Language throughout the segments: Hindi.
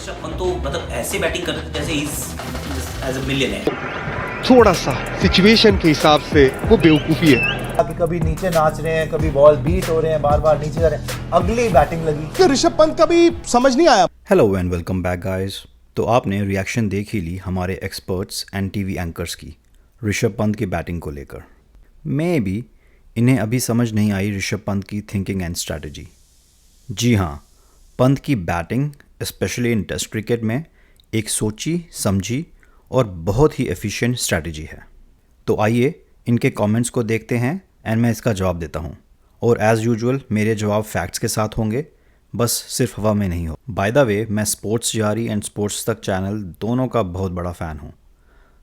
ऋषभ पंत तो मतलब ऐसे बैटिंग कर रहे थे जैसे इज एज अ मिलियनेयर। थोड़ा सा सिचुएशन के हिसाब से वो बेवकूफ़ी है कि कभी नीचे नाच रहे हैं, कभी बॉल बीट हो रहे हैं, बार बार नीचे जा रहे हैं, अगली बैटिंग लगी कि ऋषभ पंत का भी समझ नहीं आया। Hello and welcome back guys. तो आपने रिएक्शन देख ही ली हमारे एक्सपर्ट्स एंड टीवी एंकर्स की ऋषभ पंत की बैटिंग को लेकर। मे बी इन्हें अभी समझ नहीं आई ऋषभ पंत की थिंकिंग एंड स्ट्रैटेजी। जी हाँ, पंत की batting specially in test cricket में एक सोची समझी और बहुत ही एफिशिएंट स्ट्रैटेजी है। तो आइए इनके कमेंट्स को देखते हैं एंड मैं इसका जवाब देता हूँ। और एज़ यूजुअल मेरे जवाब फैक्ट्स के साथ होंगे, बस सिर्फ हवा में नहीं हो। बाय द वे, मैं स्पोर्ट्स जारी एंड स्पोर्ट्स तक चैनल दोनों का बहुत बड़ा फ़ैन हूँ।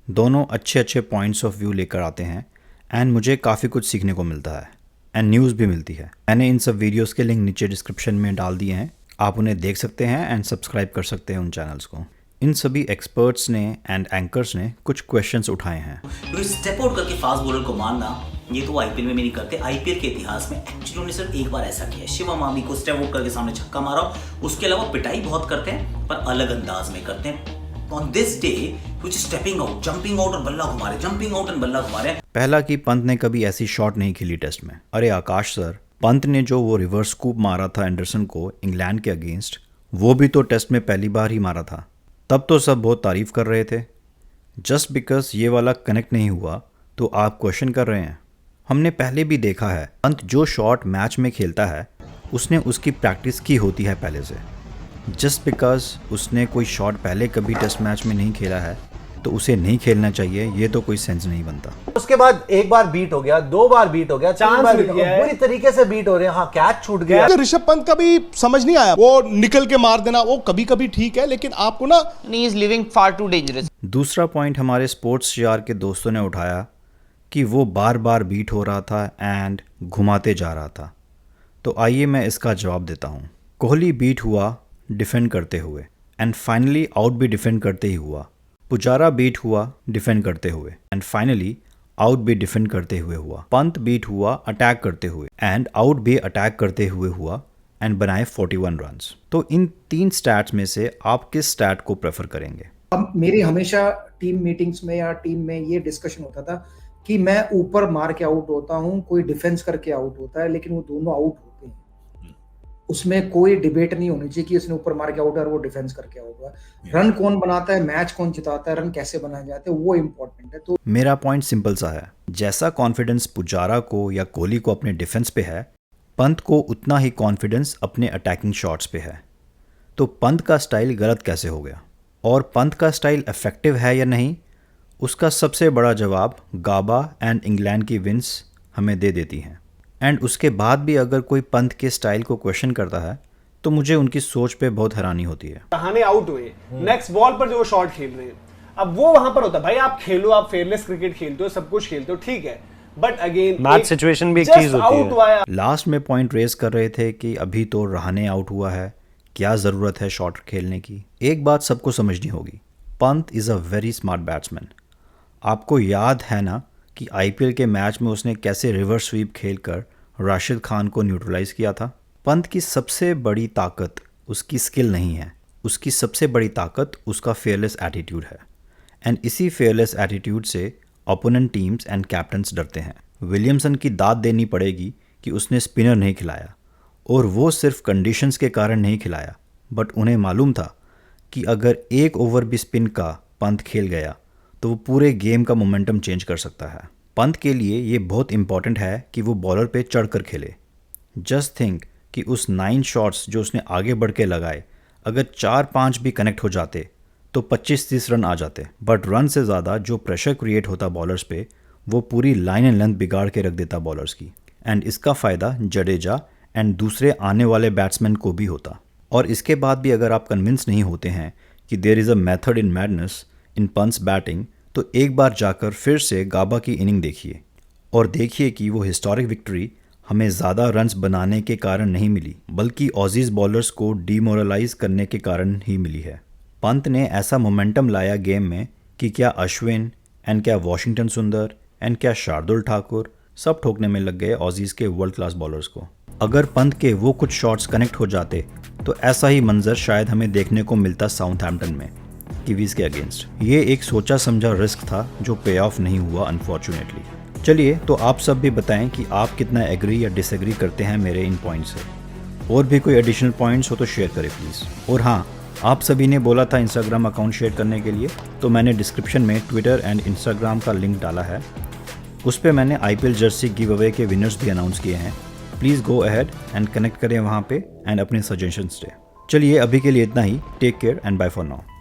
दोनों अच्छे अच्छे पॉइंट्स ऑफ व्यू लेकर आते हैं एंड मुझे काफ़ी कुछ सीखने को मिलता है एंड न्यूज़ भी मिलती है। मैंने इन सब वीडियोस के लिंक नीचे डिस्क्रिप्शन में डाल दिए हैं, आप उन्हें देख सकते हैं एंड सब्सक्राइब कर सकते हैं उन चैनल्स को। इन सभी एक्सपर्ट्स ने एंड एंकर्स ने कुछ क्वेश्चंस उठाए हैं। तो स्टेप आउट करके फास्ट बॉलर को मारना, ये तो आईपीएल में भी नहीं करते। आईपीएल के इतिहास में एक्चुअली उन्होंने सिर्फ एक बार ऐसा किया है, शिवम मावी को स्टेप आउट करके सामने छक्का मारा। उसके अलावा पिटाई बहुत करते हैं पर अलग अंदाज में करते हैं। On this day which stepping out, jumping out और बल्ला घुमा रहे, जंपिंग आउट एंड बल्ला घुमा रहे। पहला कि पंत ने कभी ऐसी शॉट नहीं खेली टेस्ट में। अरे आकाश सर, पंत ने जो वो रिवर्स स्कूप मारा था एंडरसन को इंग्लैंड के अगेंस्ट, वो भी तो टेस्ट में पहली बार ही मारा था। तब तो सब बहुत तारीफ कर रहे थे। जस्ट बिकॉज ये वाला कनेक्ट नहीं हुआ तो आप क्वेश्चन कर रहे हैं। हमने पहले भी देखा है, पंत जो शॉट मैच में खेलता है उसने उसकी प्रैक्टिस की होती है पहले से। जस्ट बिकॉज उसने कोई शॉट पहले कभी टेस्ट मैच में नहीं खेला है तो उसे नहीं खेलना चाहिए, ये तो कोई सेंस नहीं बनता। उसके बाद एक बार बीट हो गया, दो बार बीट हो गया, चार बार बीट हो गया, पूरी तरीके से बीट हो रहे हैं। हाँ, कैच छूट गया। कि ऋषभ पंत का भी समझ नहीं आया, वो निकल के मार देना वो कभी कभी ठीक है, लेकिन आपको ना he is living far too dangerous. दूसरा पॉइंट हमारे स्पोर्ट्स यार के दोस्तों ने उठाया कि वो बार बार बीट हो रहा था एंड घुमाते जा रहा था। तो आइए मैं इसका जवाब देता हूँ। कोहली बीट हुआ डिफेंड करते हुए एंड फाइनली आउट भी डिफेंड करते ही हुआ। पुजारा बीट हुआ डिफेंड करते हुए एंड फाइनली आउट भी डिफेंड करते हुए हुआ। पंत बीट हुआ अटैक करते हुए एंड आउट भी अटैक करते हुए हुआ एंड बनाए 41 रन्स। तो इन तीन स्टैट्स में से आप किस स्टैट को प्रेफर करेंगे? अब मेरी हमेशा टीम मीटिंग्स में या टीम में ये डिस्कशन होता था कि मैं ऊपर मार के आउट होता हूँ, कोई डिफेंस करके आउट होता है, लेकिन वो दोनों आउट होते हैं। उसमें कोई डिबेट नहीं होनी चाहिए कि इसने ऊपर मार के आउट है और वो डिफेंस करके आउट हुआ है। रन कौन बनाता है, मैच कौन जिताता है, रन कैसे बनाए जाते हैं, वो इम्पोर्टेंट है। तो मेरा पॉइंट सिंपल सा है, जैसा कॉन्फिडेंस पुजारा को या कोहली को अपने डिफेंस पे है, पंत को उतना ही कॉन्फिडेंस अपने अटैकिंग शॉट्स पे है। तो पंत का स्टाइल गलत कैसे हो गया? और पंत का स्टाइल इफेक्टिव है या नहीं, उसका सबसे बड़ा जवाब गाबा एंड इंग्लैंड की विंस हमें दे देती हैं। एंड उसके बाद भी अगर कोई पंत के स्टाइल को क्वेश्चन करता है तो मुझे उनकी सोच पे बहुत हैरानी होती है। बहाने आउट हुए, नेक्स्ट बॉल पर जो शॉट खेल रहे हैं, अब वो वहां पर होता है भाई, आप खेलो, आप फेयरलेस क्रिकेट खेलते हो, सब कुछ खेलते हो, ठीक है, बट अगेन मैच सिचुएशन भी एक चीज होती है। लास्ट में पॉइंट रेज कर रहे थे कि अभी तो रहाने आउट हुआ है, क्या ज़रूरत है शॉट खेलने की। एक बात सबको समझनी होगी, Pant is a very smart batsman. आपको याद है ना कि आईपीएल के मैच में उसने कैसे रिवर्स स्वीप खेलकर राशिद खान को न्यूट्रलाइज किया था। पंत की सबसे बड़ी ताकत उसकी स्किल नहीं है, उसकी सबसे बड़ी ताकत उसका फेयरलेस एटीट्यूड है। एंड इसी फेयरलेस एटीट्यूड से ओपोनेंट टीम्स एंड कैप्टन्स डरते हैं। विलियमसन की दाद देनी पड़ेगी कि उसने स्पिनर नहीं खिलाया, और वो सिर्फ कंडीशंस के कारण नहीं खिलाया, बट उन्हें मालूम था कि अगर एक ओवर भी स्पिन का पंत खेल गया तो वो पूरे गेम का मोमेंटम चेंज कर सकता है। पंत के लिए ये बहुत इंपॉर्टेंट है कि वो बॉलर पे चढ़कर खेले। जस्ट थिंक कि उस 9 शॉट्स जो उसने आगे बढ़ के लगाए, अगर 4-5 भी कनेक्ट हो जाते तो 25-30 रन आ जाते। बट रन से ज़्यादा जो प्रेशर क्रिएट होता बॉलर्स पे, वो पूरी लाइन एंड लेंथ बिगाड़ के रख देता बॉलर्स की। एंड इसका फ़ायदा जडेजा एंड दूसरे आने वाले बैट्समैन को भी होता। और इसके बाद भी अगर आप कन्विंस नहीं होते हैं कि there is a method in madness in Pant's batting, तो एक बार जाकर फिर से गाबा की इनिंग देखिए और देखिए कि वो हिस्टोरिक विक्ट्री हमें ज़्यादा रन्स बनाने के कारण नहीं मिली, बल्कि ऑजीज बॉलर्स को डीमोरलाइज करने के कारण ही मिली है। पंत ने ऐसा मोमेंटम लाया गेम में कि क्या अश्विन एंड क्या वॉशिंगटन सुंदर एंड क्या शार्दुल ठाकुर सब ठोकने में लग गए ऑजीज के वर्ल्ड क्लास बॉलर्स को। अगर पंत के वो कुछ शॉट्स कनेक्ट हो जाते तो ऐसा ही मंजर शायद हमें देखने को मिलता साउथहैम्पटन में कीवीज के अगेंस्ट। ये एक सोचा समझा रिस्क था जो पे ऑफ नहीं हुआ अनफॉर्चुनेटली। चलिए तो आप सब भी बताएं कि आप कितना एग्री या डिसएग्री करते हैं मेरे इन पॉइंट्स से। और भी कोई एडिशनल पॉइंट्स हो तो शेयर करें प्लीज़। और हाँ, आप सभी ने बोला था इंस्टाग्राम अकाउंट शेयर करने के लिए, तो मैंने डिस्क्रिप्शन में ट्विटर एंड इंस्टाग्राम का लिंक डाला है। उस पर मैंने IPL जर्सी गिव अवे के विनर्स भी अनाउंस किए हैं। Please go ahead and connect करें वहाँ पे एंड अपने सजेशंस दें। चलिए अभी के लिए इतना ही। Take care and bye for now.